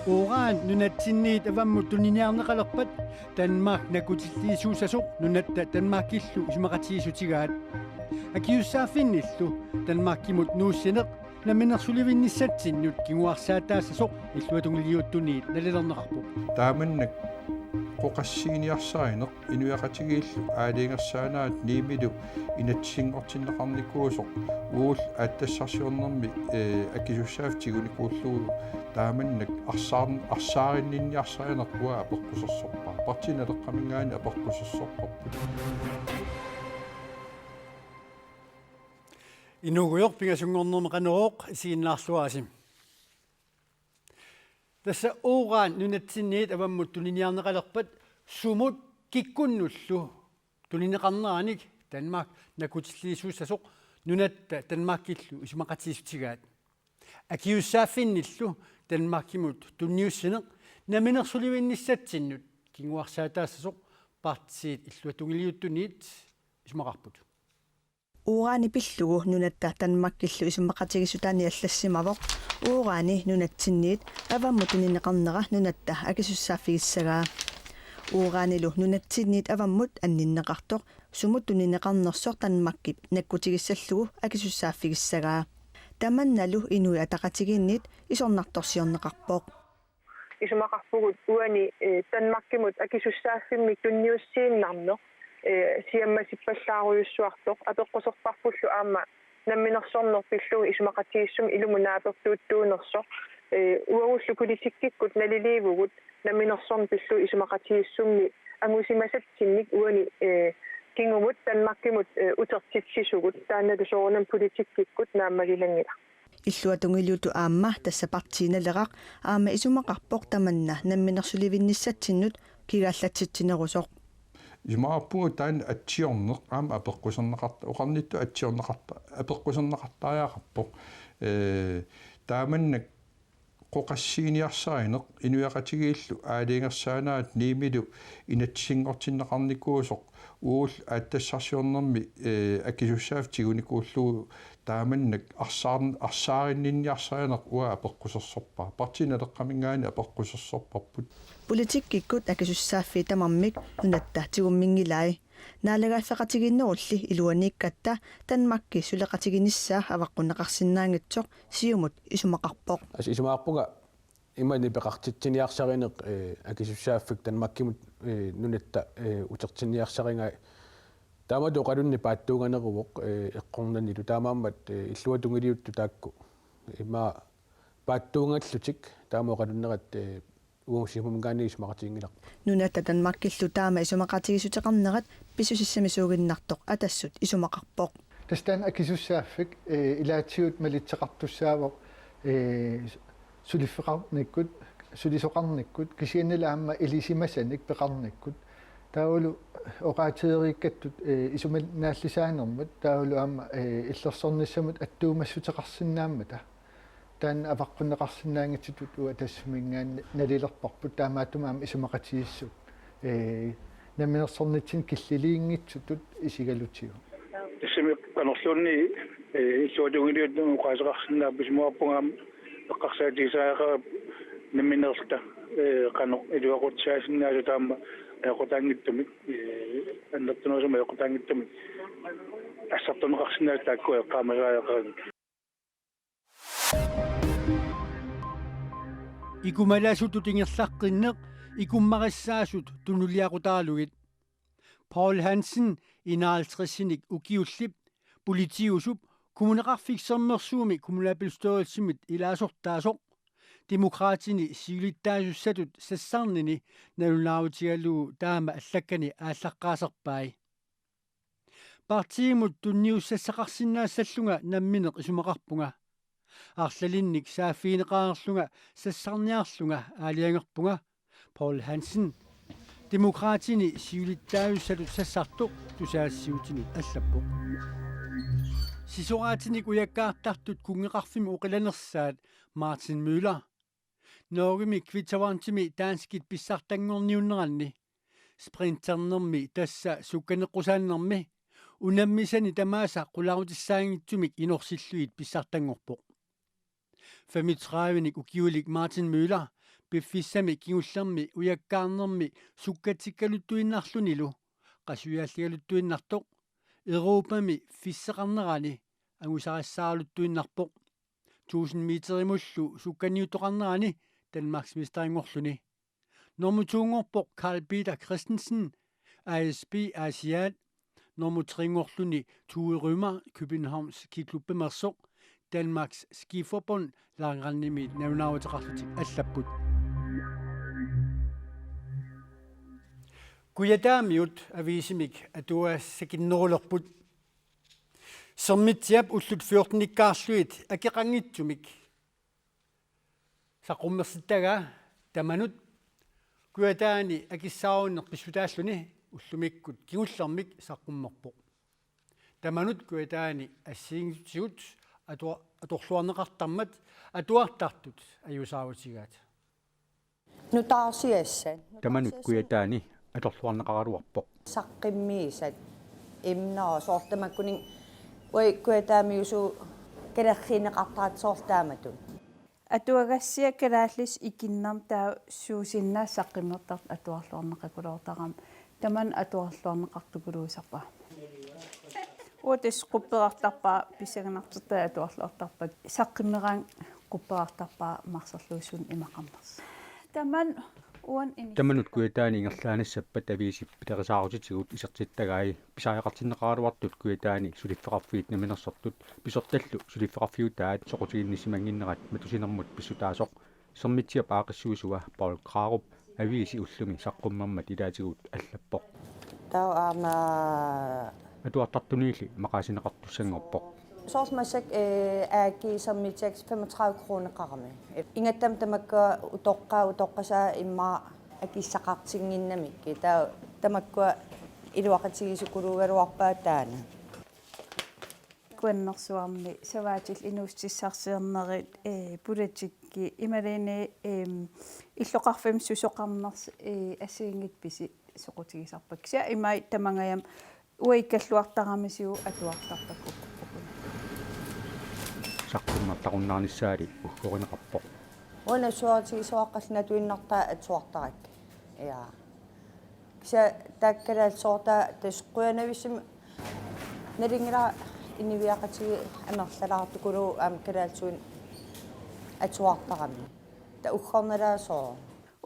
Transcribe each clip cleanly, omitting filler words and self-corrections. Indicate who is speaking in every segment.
Speaker 1: Oran nunatsinniit avammut tuniniarneqalerpat Danmark nakutiliisuusasuq nunatta Danmarkillu isumaqatiisutigaat akiussaafinnillu Danmarkimut nuussineq naminersulivinnissatsinniut kinguarsaataassasuq illuatungiliuuttuniit nalilerneqarpu
Speaker 2: taamannak qoqassiiniarsaaneq inuaqatigiillu aaliingersaanaat niimilu inatsingortinneqarnikuusoq uul aattassarsiornermi akisussaaftigunikуулlugu taamannak arsaarinninniarsaanequa apeqqussersorpa partinaleqqamingaani apeqqussersorparput
Speaker 1: Inuguyorpingasungornermeqanerooq isiinnaarluaasim Tässä ooraan nunatsinniit avammut tuniniarneqalerpat sumut kikkunnullu tunineqarneraanik Danmark nakutiliisuussasoq nunatta Danmarkillu isumaqatiisutigaat akiussaafinnillu Danmarkimut tunniussineq naminersulivinnissatsinut kinguarsaataassasuq partiit illuatungiliuttuniit isumaqarput
Speaker 3: Uuraani pillugu nunatta Danmarkillu isumaqatigisutaani allassimaroq uuraani nunatsinniit avammutuninneqarnera nunatta akisussaaffigissagaa uuraanilu nunatsinniit avammut anninneqartoq sumuttuninneqarnersoq Danmarkip nakkutigissallugu akisussaaffigissagaa tamannalu inui ataqatiginniit isornartorsiorneqarpoq
Speaker 4: isumaqarpugut uani Danmarkimut akisussaaffimmi tunniussiinnarneq siammasippallaaruyussuartoq apeqquserparpullu aama намминерсорнерпиллуги исумақатииссум илумунааперtuuttuunersoq уагуллу политиккиккут налилиивгут намминерсорнпиллу исумақатииссумми ангусимасатсинник уани кингумут Danmarkimut утертитсисугут тааналусоорнам политиккиккут нааммалилангила
Speaker 3: иллуатунгилиуту аама тассапартииналеқақ аама исумақарпоқ таманна намминерсуливинниссатсиннут кигааллатситсинерусоқ
Speaker 2: Imaappugu taan atsiorneq aam apeqqusernaqarta uqarnittu atsiorneqarta apeqqusernaqartaajaqarpoq taamannak qoqassiiniarsaaneq inuaqatigiillu aaliingersaanaat niimilu inatsingortinneqarnikuusoq uul aattassarsiornermi akisussaaftigunikуулlugu taamannak arsaarinninniarsaaneq ua apeqqussersorpa partinaleqqamingaani apeqqussersorparput
Speaker 3: Politikkikut akisussaaffii tamarmik nunatta tigummingilaai naalaгааффеқатигиннерулли илуанииккатта Danmarkki сулеқатигинissaa аваққунеқарсинаангитсоқ сиумут исумақарпоқ
Speaker 5: исумаарпуга имани пеқартитсиниарсаринеқ акисуссааффик Danmarkкимут нунатта утертинниарсарингаа таамаду қалунни пааттууганеруоқ эққорнанилу таамааммат иллуатунгилиутту таакку има пааттуунгаллутик таамао қалуннерат уусимумгаанигис мақатиингилақ
Speaker 3: нуната Danmarkкиллу таама исумақатигисутеқарнерат писусиссамисуугиннартоқ атассут исумақарпоқ
Speaker 6: тастан акисуссааффик илаатсиут малитсеқартуссаавоқ сулиффеқарниккут сулисоқарниккут кисианнилаама илисимасаник пеқарниккут таулу оqaатеериккаттут исумалнааллисаанермут таулу аама иллерсорниссамут аттуумассутеқарсинааммата таан аваққунеқарсинаангитсутут уа тассмингаан налилерпарпут таамааттумаама исумақатииссут наминерсорнитсин киллилиингитсутут исигалутиу
Speaker 7: тассами канерлуунни иллуатунгилиут уқаасеқарсинаа писмуарпунгаам эққарсаатисааqa наминерста қано илуақутсаасиннаасу таама эқутаангиттумик аннертунусама эқутаангиттумик ассартунеқарсинаа таакку эққаамагааяқарин
Speaker 1: Ikumalasut tingerlaqqinneq ikummarissaasut tunuliaqutaaluгит Paul Hansen inaaltrissinnik ukiullip politiusup kommuneqarfiksermersuumi kommunalbestørelsimit ilaasortaasoq demokraatini siulittaasussatut sassarnini nalunaavutigallugu taama allakkani ааllaqqaaserpai partiimut tunniussaqarsinnaassallunga nammineq isumaqarpunga Arlalinnik saafiineqaarlunga sassarniarlunga aaliangerpunga Paul Hansen demokraatini siulittaayussalut sassartuq tusaassiutinut allappuq sisoraatinik ujakkaartartut kungeqarfimi uqilanersaat Martin Müller noogimi kvitavarntimi taanskit pissartangorniunneranni sprinternermi tassa sukkaneqqusaannermi unammisani tamaasa qulaarutissaagiitsumik inorsilluit pissartangorpoq 35-nik ukiulik Martin Müller piffissami kingullermi ujakkaarnermi sukkatikkaluttuinnarlunilu qasuialligaluttuinnartoq Europami fisseqarnerani angusarassаарluttuinnarpoq 1000 meterimullu sukkaniuttoqarnerani Danmarksmesteraingorluni Normutuungorpoq Carl Peter Christensen ASB Asiat Normutringorluni Tue Rømer Københavns Skiklubbemersoq Danmarks Skiforbund laangarnimi naunaautaqarlutik allapput Kuyataamiut avisimik atuassakиннерулерпут sermitiap ullut 14-nikkaarluit akeqangitsumik saqummersittaga tamanut kuyataani akissaaruunnerpissutaalluni ullumikkut kingullermik saqqummerpoq tamanut kuyataani assiingitigut atorluarneqartarmat atuartartut ajusaavutigaat
Speaker 8: nutaarsiassan
Speaker 9: tamanut kuyataani atorluarneqaraluarpoq
Speaker 8: saqqimmiisat imnaa soortamakkuning ой куатаамиусу калерхинеқартаат соортааmatun
Speaker 10: атуагасsia калааллис икиннарм таа суусиннаассаққиммертарт атуарлуарнеқакулоортарам таман атуарлуарнеқартукулуусарпа уутис қупперартарпаа писаганартертаа атуарлуартарпат саққиммераан қупперартарпаа марсерлуусун имақарнерс таман
Speaker 9: tamanut kuyataani ingerlaaнассаппат авиисиппи терисаарутитигут исертиттагаи писааяқартиннеқаралуартут кuyataani сулиффеқарфиит наминерсортут писорталлу сулиффеқарфиутаат соқутигиннисимангиннерат матусинермут писсутаасоқ сермитсиап аақиссуисуа Paul Krarup авииси уллуми саққуммармат илаатигут аллаппоқ
Speaker 8: таа аама
Speaker 9: атуартартуниилли мақаасинеқартуссангорпоқ
Speaker 8: соорсмассак ааки сермитсакс 35 кронеқарами ингаттам тамакка утоққасаа имма акиссақартингиннамикки таа тамакка илуақатигисукулуугалуарпаа таана
Speaker 10: куаннерсуарми саваатил инуустиссарсиернерит пулатикки ималини иллоқарфим сусоқарнерс ассиингит писи соқутигисарпак ся имай тамангаям уиккаллуартарамисиу атуартарпакку
Speaker 9: саққуммартақуннаарниссаали уггоринеқарпоқ
Speaker 8: уна суартигисоаққална туиннартаа атсуартарак я киса таккалаат соорта тасқуянависим налингила инивиақатиги амерлалаартукулу аам калаатсуин атсуартарами та уггорналаасоо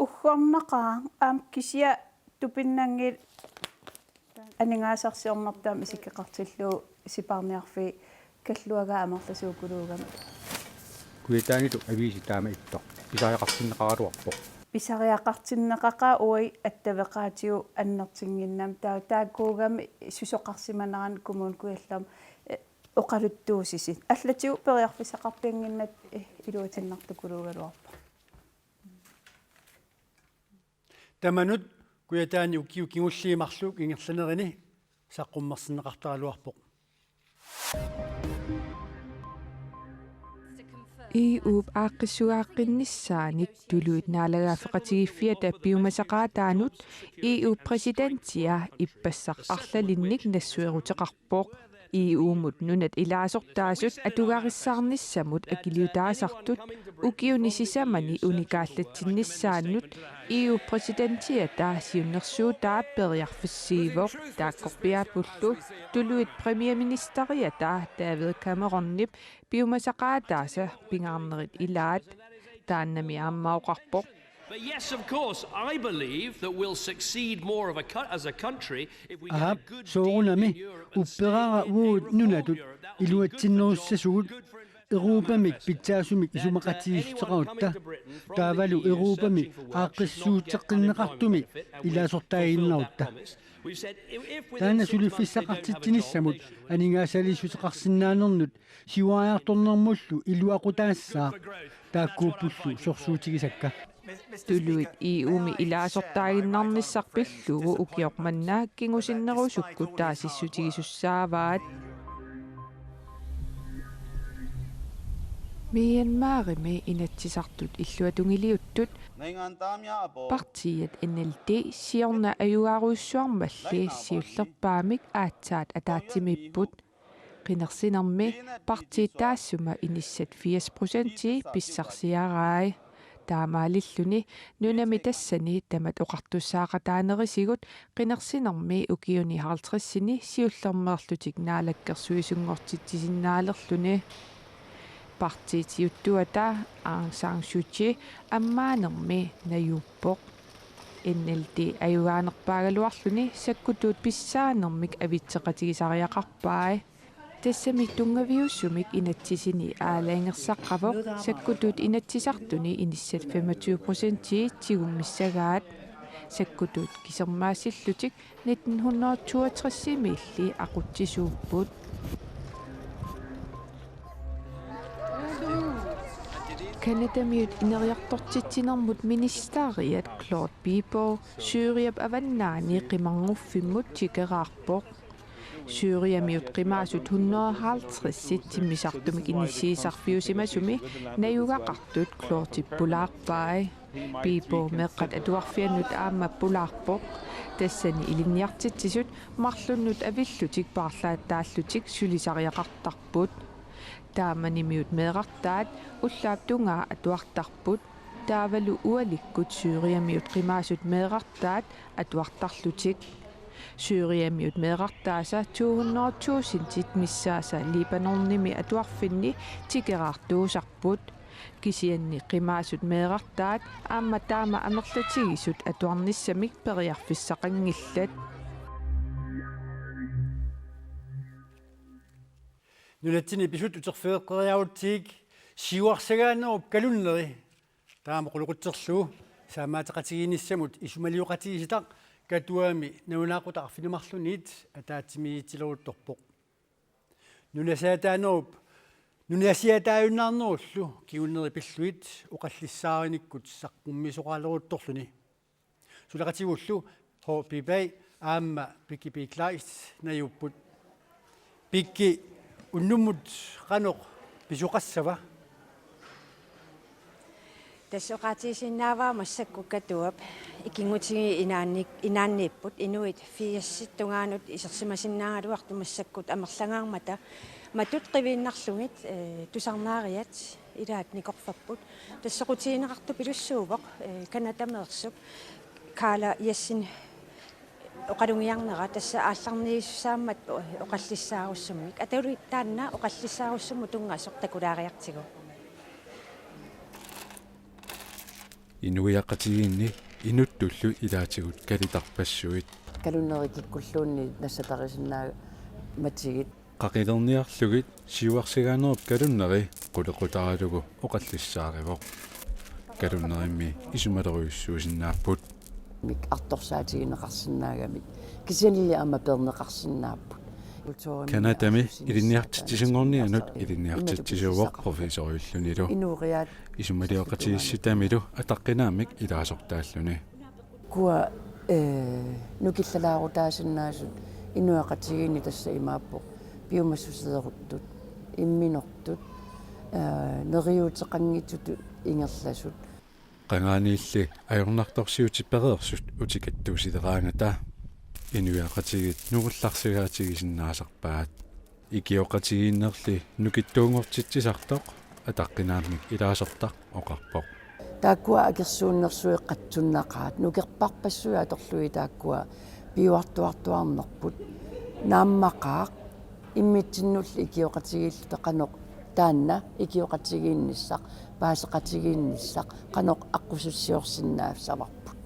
Speaker 10: уггорнақаа аам кисия тупиннангил анингаасарсиорнартаам исиккеқартиллуу сипарниарфи каллуага амерласуукулуугам
Speaker 9: куятааниту ависи таама иттоқ писааяқартиннеқаралуарпоқ
Speaker 10: писариақартиннеқақаа уи аттавеқаатиу аннертингиннам таакуугами сусоқарсиманеран коммун куяллам оқалуттуусисит аллатиу периарфисақарпиангиннат илуатиннартукулуугалуарпа
Speaker 1: таманут куятаани укиу кигуллиимарлук ингерланерини саққуммерсинеқартаралуарпоқ
Speaker 11: EU ааққиссуааққиннссааник тулуит наалагаафеқатигиффиата пиумасақаатаанут EU президентия иппассақ арлалинник нассуерутеқарпоқ EU-мут нунат илаасортаасут атугаариссаарниссамут акилиутаасартут укиунисисамани уникааллатсиннссааннут EU президентия таасиуннерсуу тааппериарфиссиивоқ тааккорпиаапуллу тулуит премиерминистерия David Cameronнип пиумасақаатааса пингаарнерит илаат тааннами ааммаоқарпоқ.
Speaker 12: But yes, of course, I believe that we'll succeed more as a country if we get a good deal in Europe and stay in Europe.
Speaker 1: Iluatsinnerussasugut Europamik pitsaasumik isumaqatigissuteqarutta taavalu Europamik aaqqissuuteqqinneqartumi ilaasortaaginnarutta taana sulifissaqartittinissamut aningaasaliisuteqarsinnaanernud siuaajartornermullu iluaqutaassaa taakkuuppullu sorsuutigisakka
Speaker 11: Tuluit EU-mi ilaasortaaginnarnissarpillugu ukiormannaa kingusinnerusukku taasissutigisussaavaat Myanmarimi inatsisartut illuatungiliuttut partiet NLD siorna ajuaruussuarmalli siullerpaamik aatsaat ataatimipput qinersinermi partiittaassuma inissat 80% pissarsiaraai таамаалиллуни нунами тассани тамат оқартуссаақатаанерисигут қинерсинерми укиуни 50-сини сиуллермерлутик наалаккерсуисунгортитсисиннаалерлуни партиитиуттуата Aung San Suu Kyi аммаанерми наюуппоқ NLD аюаанерпаагалуарлуни саккутуут писсаанермик авитсеқатигисариақарпаа тассами тунгавиуссумик инатсисини аалаангерсаққавоқ саккутуут инатсисартуни иниссат 25% тигуммиссагаат саккутуут кисермаассиллутик 1962-милли ақутсисууппут Канадамиут инериартортитсинермут министаариат Клод Бибо Сюриап аваннаани қимарнуффиммут тикераарпоқ Сюриамиут қимаасут 150 тиммисартумик иниссиисарфиусимасуми наюгақартут клортиппулаарпаа Бибо меққат атуарфианнут аама пулаарпоқ тассани илинниартитсисут марлуннут авиллутик паарлааттааллутик сулисариақартарпут тааманимиут меэқартаат уллааптунгаа атуартарпут таавалу уаликкут сюриамиут қимаасут меэқартаат атуартарлутик сюриамиут меэқартааса 200,000 миссааса либанорними атуарфинни тикераартуусарпут кисианни қимаасут меэқартаат аама таама амерлатигисут атуарниссамик периарфиссақангиллат
Speaker 1: нунатсини писут утерфеэққериаутсиик сиуарсагаанеруп калуннери таама қулуқутсерлуу саамаатеқатигиниссамут исумалиоқатигиситақ катуами наунаақутаарфинумарлунит атаатсимиитсилерутторпоқ нунасаатаанеруп нунасиатааюннаарнеруллу киуннери пиллуит оқаллиссаариниккут саққуммисоқаалерутторлуни сулақатигуллу хопибай аама пикипиклаис наюппут пикки уннуммут қаноқ писоқассава
Speaker 13: тассоқаатисиннааваа массаккуккатуап икингутиги инаанниппут инуит фиасситтунгаанут исерсимасиннаагалуарту массаккут амерлангаармата матут қивииннарлугит тусарнаариат илаат никорфаппут тассоқутиинеқарту пилуссуувоқ канатамеерсук каала яссин оқалунгиарнера тасса аалларнииссаамат оқаллиссааруссумик аталу таанна оқаллиссааруссуму тунгасоқ такулаариартигу
Speaker 14: инуиақатигиинни инуттуллу илаатигут калитарпассуит
Speaker 15: калуннерикиккуллуунни нассатарисиннаа матигит
Speaker 14: қақилерниарлугит сиуарсигаанеруп калуннери қулеқутаралугу оқаллиссааривоқ калуннеримми исумалеруйуссуусиннааппут
Speaker 15: мик арторсаатигинеқарсинаагамик кисианилли аама пернеқарсинааппут
Speaker 14: канадами илинниартитсисунгорнианут илинниартитсисуувоқ профессориуллунилу
Speaker 15: инуриаат
Speaker 14: исумалиоқатигиссутаамилу атаққинаамик илаасортааллуни
Speaker 15: куа нукиллалаарутаасиннаасут инуақатигини тасса имааппо биумассусилеруттут имминортут нериутеқангитсуту ингерласут
Speaker 14: qangaaniilli ajornartorsiutippereersut utikattuusideraangata inuiaqatigit nugullarsigaatigisinnaasarpaat ikioqatigiinnerli nukittuungortitsisartoq ataqqinaamik ilaasortaq oqarpoq
Speaker 15: тааккуа акерсууннэрсуеққатсуннақаат нукерпарпассуя аторлуи тааккуа пиуартуартуарнерпут нааммақаақ иммитсиннулли икиоқатигииллу теқаноқ таанна икиоқатигиинниссақ паасеқатигиинниссақ қаноқ аққусуссиорсиннаафсаварпут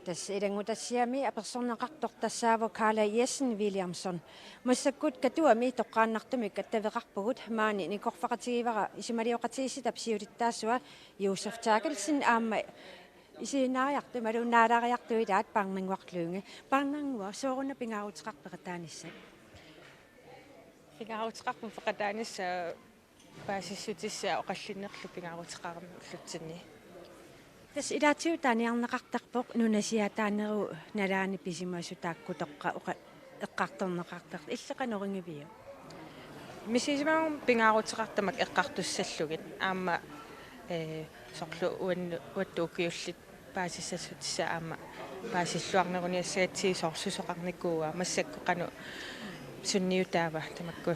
Speaker 13: тас илангутассиами аперсорнеқартор тассааво Карла Ессен Вильямсон массаккут катуами тоққааннартумик каттавеқарпугут маани никорфақатигивара исималиоқатигиситап сиулиттаассуа Юсеф Такелсин аама исинаариарту малуннаалаариартуилаат парнингуарлуунги парнангуа соорунна пингаарутеқарпеқатааниссат
Speaker 16: пингаарутеқарпу феқатаанисса паасиссутиссаа оқаллиннерлу пингаарутеқарми уллутсинни
Speaker 13: тас илаатиу тааниарнеқартарпоқ нунасиатаанеру налаани писимасу тааккутоққа эққарторнеқартар иллеқанорингивиу
Speaker 16: мисисимаам пингаарутеқартамак эққартуссаллугит аама сорлу уаттуукиуллит паасиссасутисса аама паасиллуарнеруниассаатсии сорсусоқарникууа массакку қану сунниутаава тамакку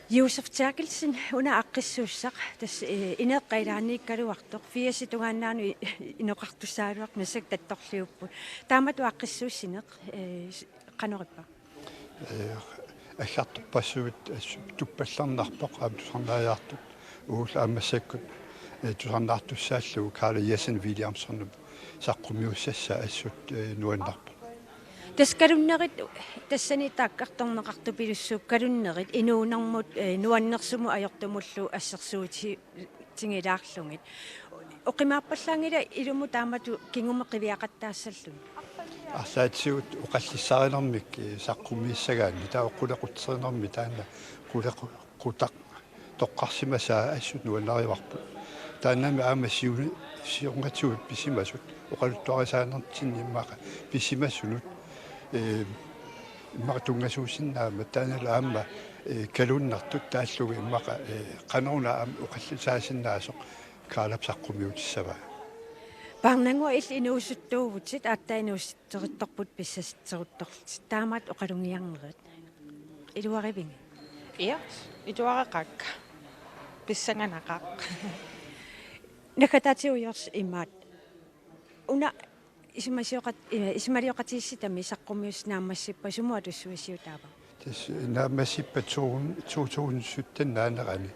Speaker 13: Josef Terkelsen una aqissuussaq tas ineqqailaanniikkaluartoq fiasitugaannaanu inoqartussaaluaq nassak tattorliupput taamatu aqissuussineq qanorippa
Speaker 17: аггартуппассуут туппалларнарпоқ аамтусарнааjaartut уула аммассаккут тусарнаартуссааллугу Карл Ессен Вильямсоннуп саққумиуссасса ассут нуаннарпо
Speaker 13: таскалуннерит тассани тааккарторнеқарту пилуссуук калуннерит инуунармут нуаннерсуму аёртумуллу ассерсуути тингилаарлугит оқимааппаллаангила илуму таамату кингумеқивиақаттаассаллун
Speaker 17: арсаатсиут оқаллиссаринэрмик саққумииссагаани таоққулеқутсеринэрми таана қулеқутақ тоққарсимасаа ассут нуаннариварпу таанами аама сиунгатсуут писимасут оқалуттуарисаанертиннимақа писимассунут иммартунгасуусиннаама таанала аама калуннартут тааллуги иммақа қанеруна аама оқаллисаасиннаасоқ каалапсаққумиутиссава
Speaker 13: Парнангуа ил инуусуттуувутит ааттаинуустеритторпут писсастерутторлит таамаат оқалунгиарнерит илуаривинг
Speaker 16: иа итуарақақ писсанганақақ
Speaker 13: накатаатиуйорс имаат уна исмалиоқатиисситами саққумиус нааммассиппа сумуа туссуисиутаава
Speaker 17: тас нааммассиппа 2017 наанерани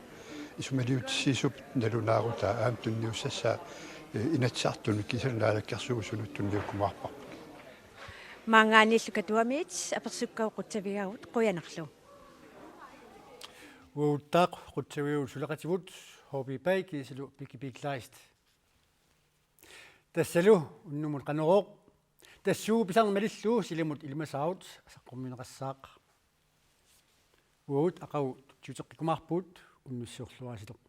Speaker 17: исмалиутиссисуп налунаарута аам тунниуссассаа инатсаартуну кисалнаалаккерсуусунут тунниуккумаарпа
Speaker 13: маангааниллу катуамиит аперсуккау қутсавигаагут қуянарлу
Speaker 1: уутаақ қутсавигуу сулеқативут хоби пай кисалу пикипиклаист тассалу уннумут қанерооқ тассуу писарнамалиллуу силимут илмасаут саққумминеқассаақ уут ақау тутеққикумаарпут уннуссиорлуаасилоқ